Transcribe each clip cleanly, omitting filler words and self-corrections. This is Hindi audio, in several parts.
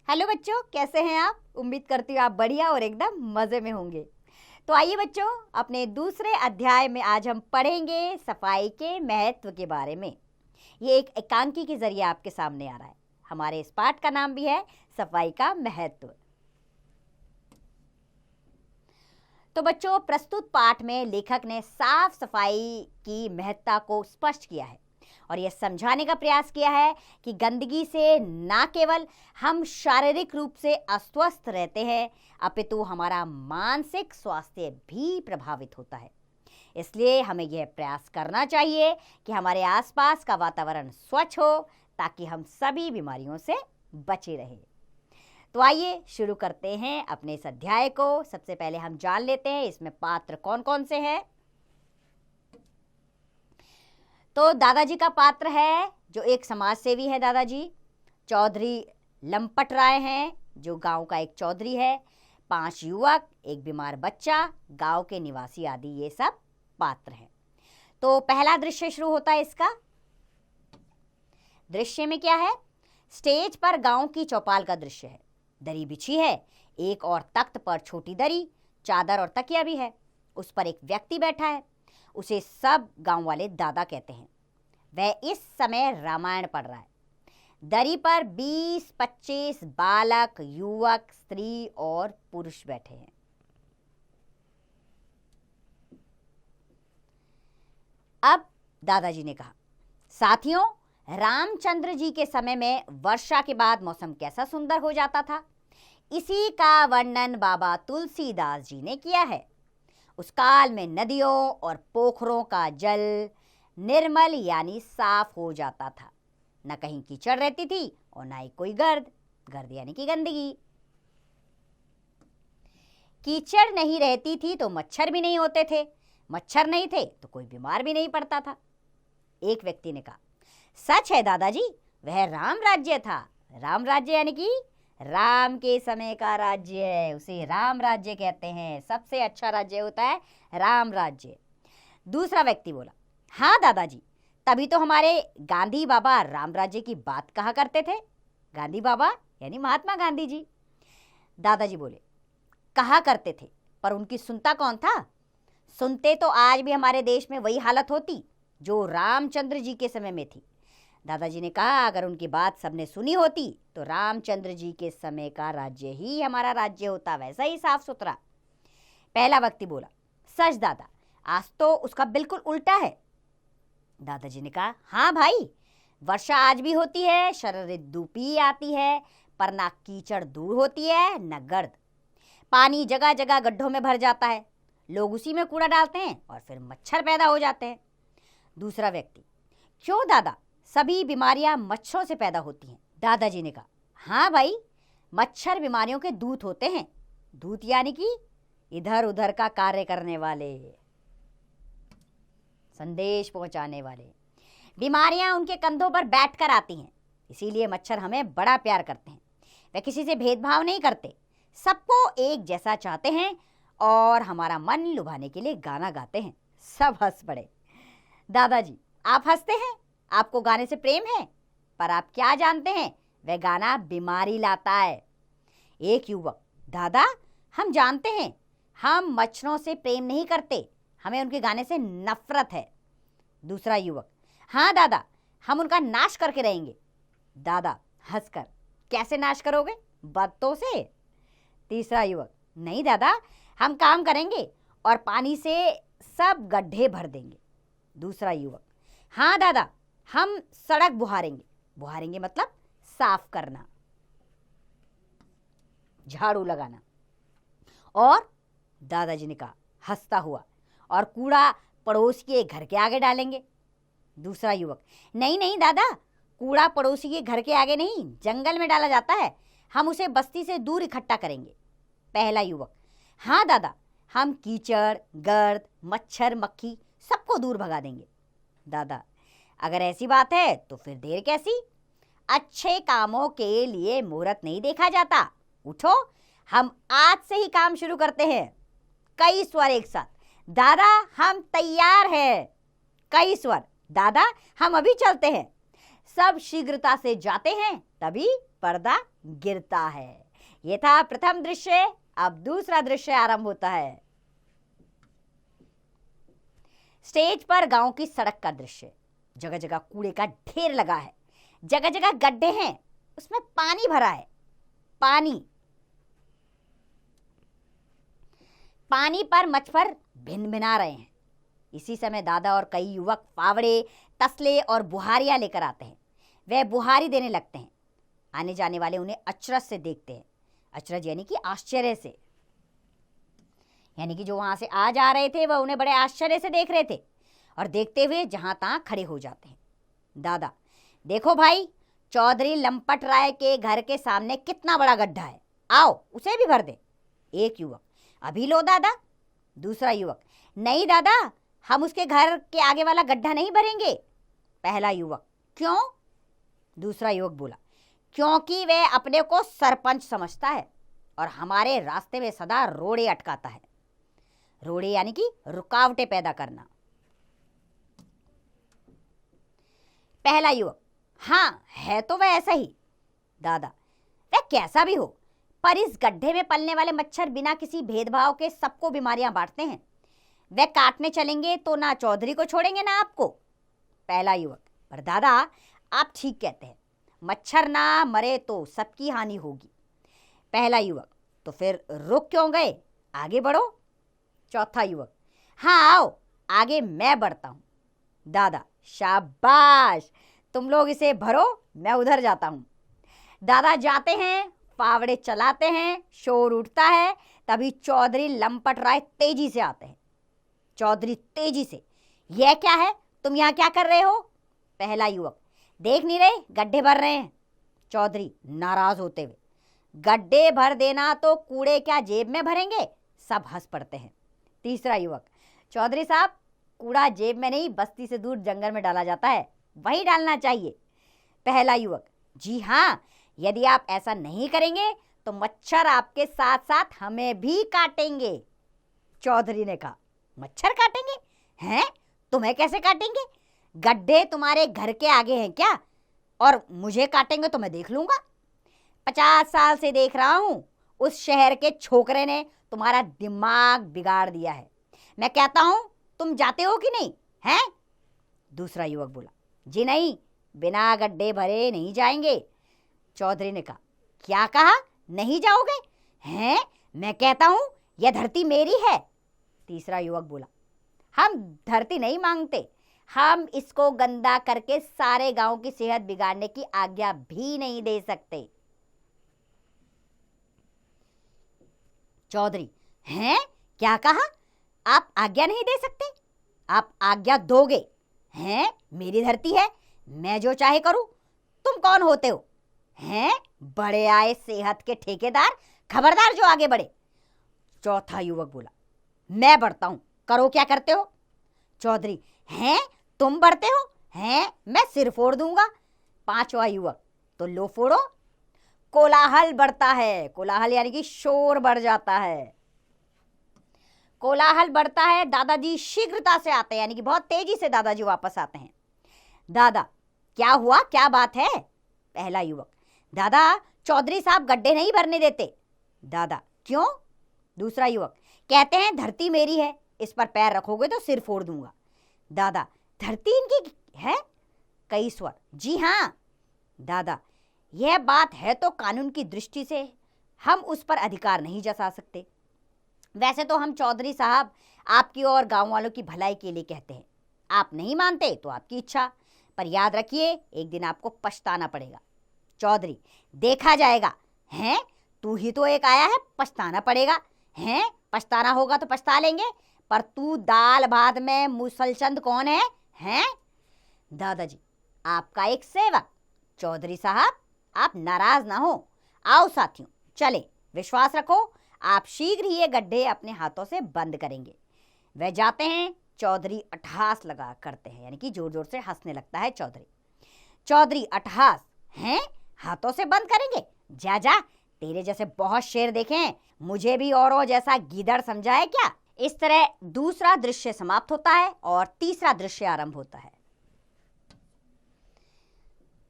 हेलो बच्चों, कैसे हैं आप? उम्मीद करती हूँ आप बढ़िया और एकदम मज़े में होंगे। तो आइए बच्चों, अपने दूसरे अध्याय में आज हम पढ़ेंगे सफाई के महत्व के बारे में। ये एक एकांकी के जरिए आपके सामने आ रहा है। हमारे इस पाठ का नाम भी है सफाई का महत्व। तो बच्चों, प्रस्तुत पाठ में लेखक ने साफ सफाई की महत्ता को स्पष्ट किया है और यह समझाने का प्रयास किया है कि गंदगी से न केवल हम शारीरिक रूप से अस्वस्थ रहते हैं, अपितु हमारा मानसिक स्वास्थ्य भी प्रभावित होता है। इसलिए हमें यह प्रयास करना चाहिए कि हमारे आसपास का वातावरण स्वच्छ हो ताकि हम सभी बीमारियों से बचे रहें। तो आइए शुरू करते हैं अपने इस अध्याय को। सबसे पहले हम जान लेते हैं इसमें पात्र कौन कौन से हैं। तो दादाजी का पात्र है जो एक समाज सेवी है दादाजी। चौधरी लंपट राय हैं जो गांव का एक चौधरी है। 5 युवक, एक बीमार बच्चा, गांव के निवासी आदि ये सब पात्र हैं। तो पहला दृश्य शुरू होता है इसका। दृश्य में क्या है? स्टेज पर गांव की चौपाल का दृश्य है। दरी बिछी है, एक और तख्त पर छोटी दरी, चादर और तकिया भी है। उस पर एक व्यक्ति बैठा है। उसे सब गांव वाले दादा कहते हैं। वह इस समय रामायण पढ़ रहा है। दरी पर 20-25 बालक, युवक, स्त्री और पुरुष बैठे हैं। अब दादाजी ने कहा, साथियों, रामचंद्र जी के समय में वर्षा के बाद मौसम कैसा सुंदर हो जाता था, इसी का वर्णन बाबा तुलसीदास जी ने किया है। उस काल में नदियों और पोखरों का जल निर्मल यानी साफ हो जाता था। न कहीं कीचड़ रहती थी और न ही कोई गर्द यानी कि गंदगी। कीचड़ नहीं रहती थी तो मच्छर भी नहीं होते थे, मच्छर नहीं थे तो कोई बीमार भी नहीं पड़ता था। एक व्यक्ति ने कहा, सच है दादाजी, वह राम राज्य था। राम राज्य यानी कि राम के समय का राज्य है, उसे राम राज्य कहते हैं। सबसे अच्छा राज्य होता है राम राज्य। दूसरा व्यक्ति बोला, हाँ दादाजी, तभी तो हमारे गांधी बाबा राम राज्य की बात कहा करते थे। गांधी बाबा यानी महात्मा गांधी जी। दादाजी बोले, कहा करते थे, पर उनकी सुनता कौन था? सुनते तो आज भी हमारे देश में वही हालत होती जो रामचंद्र जी के समय में थी। दादाजी ने कहा, अगर उनकी बात सबने सुनी होती तो रामचंद्र जी के समय का राज्य ही हमारा राज्य होता, वैसा ही साफ सुथरा। पहला व्यक्ति बोला, सच दादा, आज तो उसका बिल्कुल उल्टा है। दादाजी ने कहा, हाँ भाई, वर्षा आज भी होती है, शरद ऋतु भी आती है, पर ना कीचड़ दूर होती है न गर्द। पानी जगह जगह गड्ढों में भर जाता है, लोग उसी में कूड़ा डालते हैं और फिर मच्छर पैदा हो जाते हैं। दूसरा व्यक्ति, क्यों दादा, सभी बीमारियां मच्छरों से पैदा होती हैं। दादाजी ने कहा, हाँ भाई, मच्छर बीमारियों के दूत होते हैं। दूत यानी कि इधर उधर का कार्य करने वाले, संदेश पहुंचाने वाले। बीमारियां उनके कंधों पर बैठकर आती हैं, इसीलिए मच्छर हमें बड़ा प्यार करते हैं। वे किसी से भेदभाव नहीं करते, सबको एक जैसा चाहते हैं और हमारा मन लुभाने के लिए गाना गाते हैं। सब हंस पड़े। दादाजी, आप हंसते हैं, आपको गाने से प्रेम है, पर आप क्या जानते हैं, वह गाना बीमारी लाता है। एक युवक, दादा, हम जानते हैं, हम मच्छरों से प्रेम नहीं करते, हमें उनके गाने से नफरत है। दूसरा युवक, हाँ दादा, हम उनका नाश करके रहेंगे। दादा हंसकर, कैसे नाश करोगे? बातों से। तीसरा युवक, नहीं दादा, हम काम करेंगे और पानी से सब गड्ढे भर देंगे। दूसरा युवक, हाँ दादा, हम सड़क बुहारेंगे मतलब साफ करना, झाड़ू लगाना। और दादाजी ने कहा हंसता हुआ, और कूड़ा पड़ोस के घर के आगे डालेंगे। दूसरा युवक, नहीं नहीं दादा, कूड़ा पड़ोसी के घर के आगे नहीं, जंगल में डाला जाता है, हम उसे बस्ती से दूर इकट्ठा करेंगे। पहला युवक, हाँ दादा, हम कीचड़, गर्द, मच्छर, मक्खी सबको दूर भगा देंगे। दादा, अगर ऐसी बात है तो फिर देर कैसी? अच्छे कामों के लिए मुहूर्त नहीं देखा जाता। उठो, हम आज से ही काम शुरू करते हैं। कई स्वर एक साथ, दादा हम तैयार हैं। कई स्वर, दादा हम अभी चलते हैं। सब शीघ्रता से जाते हैं, तभी पर्दा गिरता है। यह था प्रथम दृश्य। अब दूसरा दृश्य आरंभ होता है। स्टेज पर गांव की सड़क का दृश्य। जगह जगह कूड़े का ढेर लगा है, जगह जगह गड्ढे हैं, उसमें पानी भरा है। पानी पर मच्छर भिनभिना रहे हैं। इसी समय दादा और कई युवक फावड़े, तसले और बुहारियां लेकर आते हैं। वे बुहारी देने लगते हैं। आने जाने वाले उन्हें अचरज से देखते हैं। अचरज यानी कि आश्चर्य से, यानी कि जो वहां से आ जा रहे थे वह उन्हें बड़े आश्चर्य से देख रहे थे और देखते हुए जहां तहां खड़े हो जाते हैं। दादा, देखो भाई, चौधरी लंपट राय के घर के सामने कितना बड़ा गड्ढा है, आओ उसे भी भर दे। एक युवक, अभी लो दादा। दूसरा युवक, नहीं दादा, हम उसके घर के आगे वाला गड्ढा नहीं भरेंगे। पहला युवक, क्यों? दूसरा युवक बोला, क्योंकि वह अपने को सरपंच समझता है और हमारे रास्ते में सदा रोड़े अटकाता है। रोड़े यानी कि रुकावटें पैदा करना। पहला युवक, हाँ है तो वह ऐसा ही। दादा, वह कैसा भी हो, पर इस गड्ढे में पलने वाले मच्छर बिना किसी भेदभाव के सबको बीमारियां बांटते हैं। वे काटने चलेंगे तो ना चौधरी को छोड़ेंगे ना आपको। पहला युवक, पर दादा आप ठीक कहते हैं, मच्छर ना मरे तो सबकी हानि होगी। पहला युवक, तो फिर रुक क्यों गए, आगे बढ़ो। चौथा युवक, हाँ आओ आगे, मैं बढ़ता हूं। दादा, शाबाश, तुम लोग इसे भरो, मैं उधर जाता हूं। दादा जाते हैं, फावड़े चलाते हैं, शोर उठता है। तभी चौधरी लंपट राय तेजी से आते हैं। चौधरी तेजी से, यह क्या है, तुम यहां क्या कर रहे हो? पहला युवक, देख नहीं रहे गड्ढे भर रहे हैं। चौधरी नाराज होते हुए, गड्ढे भर देना तो कूड़े क्या जेब में भरेंगे? सब हंस पड़ते हैं। तीसरा युवक, चौधरी साहब, कूड़ा जेब में नहीं, बस्ती से दूर जंगल में डाला जाता है, वही डालना चाहिए। पहला युवक, जी हाँ, यदि आप ऐसा नहीं करेंगे तो मच्छर आपके साथ साथ हमें भी काटेंगे। चौधरी ने कहा, मच्छर काटेंगे? हैं? तुम्हें कैसे काटेंगे? गड्ढे तुम्हारे घर के आगे हैं क्या? और मुझे काटेंगे तो मैं देख लूंगा। 50 साल से देख रहा हूं, उस शहर के छोकरे ने तुम्हारा दिमाग बिगाड़ दिया है। मैं कहता हूं, तुम जाते हो कि नहीं? हैं? दूसरा युवक बोला, जी नहीं, बिना गड्ढे भरे नहीं जाएंगे। चौधरी ने कहा, क्या कहा, नहीं जाओगे? हैं? मैं कहता हूं, यह धरती मेरी है। तीसरा युवक बोला, हम धरती नहीं मांगते, हम इसको गंदा करके सारे गांव की सेहत बिगाड़ने की आज्ञा भी नहीं दे सकते। चौधरी, हैं? क्या कहा? आप आज्ञा नहीं दे सकते? आप आज्ञा दोगे? हैं? मेरी धरती है, मैं जो चाहे करूं। तुम कौन होते हो? हैं? बड़े आए सेहत के ठेकेदार, खबरदार जो आगे बढ़े। चौथा युवक बोला, मैं बढ़ता हूं, करो क्या करते हो। चौधरी, हैं? तुम बढ़ते हो? हैं? मैं सिर फोड़ दूंगा। पांचवा युवक, तो लो फोड़ो। कोलाहल बढ़ता है। कोलाहल यानी कि शोर बढ़ जाता है। कोलाहल बढ़ता है। दादाजी शीघ्रता से आते हैं, यानी कि बहुत तेजी से दादाजी वापस आते हैं। दादा, क्या हुआ, क्या बात है? पहला युवक, दादा चौधरी साहब गड्ढे नहीं भरने देते। दादा, क्यों? दूसरा युवक, कहते हैं धरती मेरी है, इस पर पैर रखोगे तो सिर फोड़ दूंगा। दादा, धरती इनकी है? कई स्वर, जी हाँ। दादा, यह बात है तो कानून की दृष्टि से हम उस पर अधिकार नहीं जता सकते। वैसे तो हम चौधरी साहब आपकी और गांव वालों की भलाई के लिए कहते हैं। आप नहीं मानते तो आपकी इच्छा, पर याद रखिए एक दिन आपको पछताना पड़ेगा। चौधरी, देखा जाएगा। हैं? तू ही तो एक आया है, पछताना पड़ेगा। हैं? पछताना होगा तो पछता लेंगे, पर तू दाल भात में मुसलचंद कौन है? हैं? दादाजी, आपका एक सेवक। चौधरी साहब, आप नाराज ना हो। आओ साथियों, चले, विश्वास रखो, आप शीघ्र ही ये गड्ढे अपने हाथों से बंद करेंगे। वे जाते हैं। चौधरी अट्टहास लगा करते हैं, यानी कि जोर जोर से हंसने लगता है चौधरी। चौधरी अट्टहास, हैं? हाथों से बंद करेंगे? जा जा, तेरे जैसे बहुत शेर देखे हैं, मुझे भी औरों जैसा गीदड़ समझा है क्या? इस तरह दूसरा दृश्य समाप्त होता है और तीसरा दृश्य आरंभ होता है।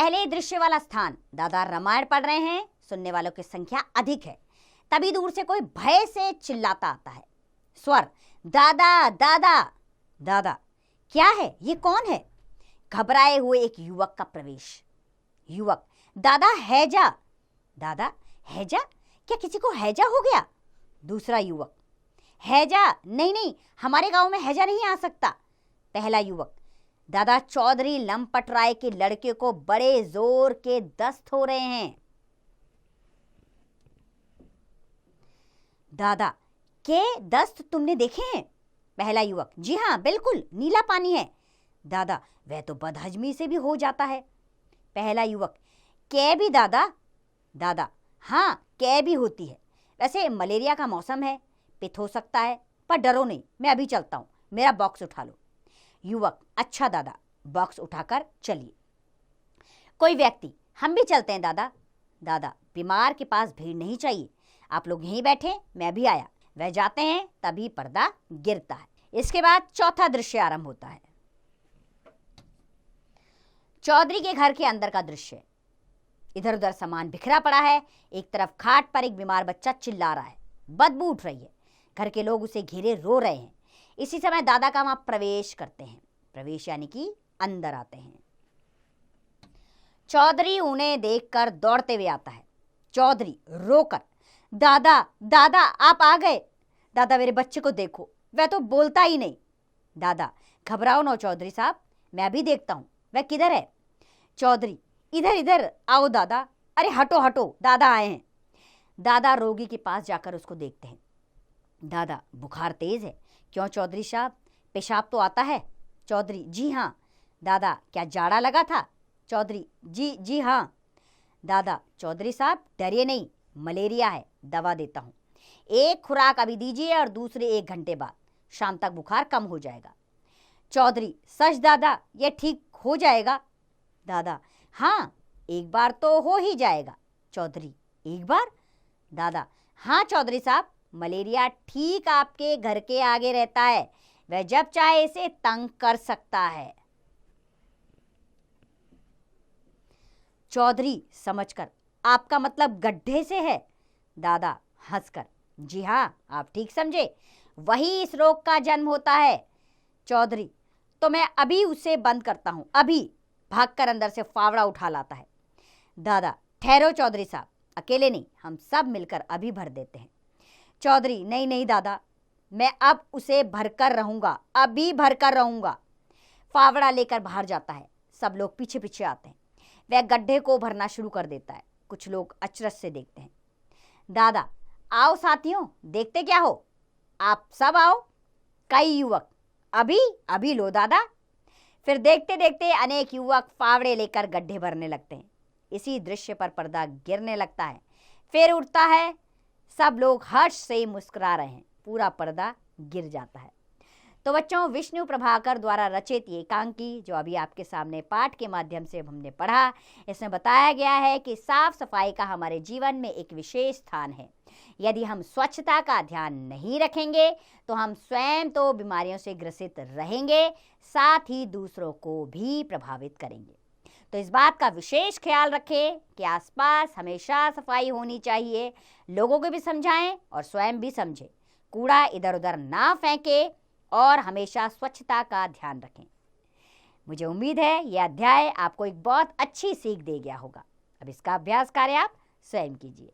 पहले दृश्य वाला स्थान, दादा रामायण पढ़ रहे हैं, सुनने वालों की संख्या अधिक है। तभी दूर से कोई भय से चिल्लाता आता है। स्वर, दादा दादा। दादा, क्या है, ये कौन है? घबराए हुए एक युवक का प्रवेश। युवक, दादा हैजा। दादा, हैजा? क्या किसी को हैजा हो गया? दूसरा युवक, हैजा? नहीं नहीं, हमारे गांव में हैजा नहीं आ सकता। पहला युवक, दादा चौधरी लंपट राय के लड़के को बड़े जोर के दस्त हो रहे हैं। दादा, के दस्त तुमने देखे हैं? पहला युवक, जी हाँ बिल्कुल, नीला पानी है। दादा, वह तो बदहजमी से भी हो जाता है। पहला युवक, कै भी दादा? दादा, हाँ कै भी होती है। वैसे मलेरिया का मौसम है, पित्त हो सकता है, पर डरो नहीं, मैं अभी चलता हूँ, मेरा बॉक्स उठा लो। युवक, अच्छा दादा, बॉक्स उठाकर चलिए। कोई व्यक्ति, हम भी चलते हैं दादा। दादा, बीमार के पास भीड़ नहीं चाहिए, आप लोग यहीं बैठे, मैं भी आया। वह जाते हैं, तभी पर्दा गिरता है। इसके बाद चौथा दृश्य आरंभ होता है। चौधरी के घर के अंदर का दृश्य। इधर उधर सामान बिखरा पड़ा है। एक तरफ खाट पर एक बीमार बच्चा चिल्ला रहा है, बदबू उठ रही है। घर के लोग उसे घेरे रो रहे हैं। इसी समय दादा का वहां प्रवेश करते हैं। प्रवेश यानी कि अंदर आते हैं। चौधरी उन्हें देखकर दौड़ते हुए आता है। चौधरी रोकर, दादा दादा आप आ गए। दादा, मेरे बच्चे को देखो, वह तो बोलता ही नहीं। दादा, घबराओ ना चौधरी साहब, मैं अभी देखता हूं, वह किधर है? चौधरी, इधर इधर आओ दादा। अरे हटो हटो, दादा आए हैं। दादा रोगी के पास जाकर उसको देखते हैं। दादा, बुखार तेज है। क्यों चौधरी साहब, पेशाब तो आता है? चौधरी, जी हाँ। दादा, क्या जाड़ा लगा था? चौधरी, जी जी हाँ। दादा, चौधरी साहब डरिए नहीं, मलेरिया है, दवा देता हूँ। एक खुराक अभी दीजिए और दूसरे 1 घंटे बाद, शाम तक बुखार कम हो जाएगा। चौधरी, सच दादा, ये ठीक हो जाएगा? दादा, हाँ एक बार तो हो ही जाएगा। चौधरी, एक बार? दादा, हाँ चौधरी साहब, मलेरिया ठीक आपके घर के आगे रहता है, वह जब चाहे इसे तंग कर सकता है। चौधरी समझकर, आपका मतलब गड्ढे से है? दादा हंसकर, जी हाँ आप ठीक समझे, वही इस रोग का जन्म होता है। चौधरी, तो मैं अभी उसे बंद करता हूं, अभी। भागकर अंदर से फावड़ा उठा लाता है। दादा, ठहरो चौधरी साहब, अकेले नहीं, हम सब मिलकर अभी भर देते हैं। चौधरी, नहीं नहीं दादा, मैं अब उसे भरकर रहूंगा, अभी भरकर रहूंगा। फावड़ा लेकर बाहर जाता है। सब लोग पीछे पीछे आते हैं। वह गड्ढे को भरना शुरू कर देता है। कुछ लोग अचरज से देखते हैं। दादा, आओ साथियों, देखते क्या हो, आप सब आओ। कई युवक, अभी अभी लो दादा। फिर देखते देखते अनेक युवक फावड़े लेकर गड्ढे भरने लगते हैं। इसी दृश्य पर पर्दा गिरने लगता है, फिर उठता है। सब लोग हर्ष से मुस्कुरा रहे हैं। पूरा पर्दा गिर जाता है। तो बच्चों, विष्णु प्रभाकर द्वारा रचित ये एकांकी जो अभी आपके सामने पाठ के माध्यम से हमने पढ़ा, इसमें बताया गया है कि साफ सफाई का हमारे जीवन में एक विशेष स्थान है। यदि हम स्वच्छता का ध्यान नहीं रखेंगे तो हम स्वयं तो बीमारियों से ग्रसित रहेंगे, साथ ही दूसरों को भी प्रभावित करेंगे। तो इस बात का विशेष ख्याल रखें कि आसपास हमेशा सफाई होनी चाहिए। लोगों को भी समझाएं और स्वयं भी समझें। कूड़ा इधर उधर ना फेंकें और हमेशा स्वच्छता का ध्यान रखें। मुझे उम्मीद है यह अध्याय आपको एक बहुत अच्छी सीख दे गया होगा। अब इसका अभ्यास कार्य आप स्वयं कीजिए।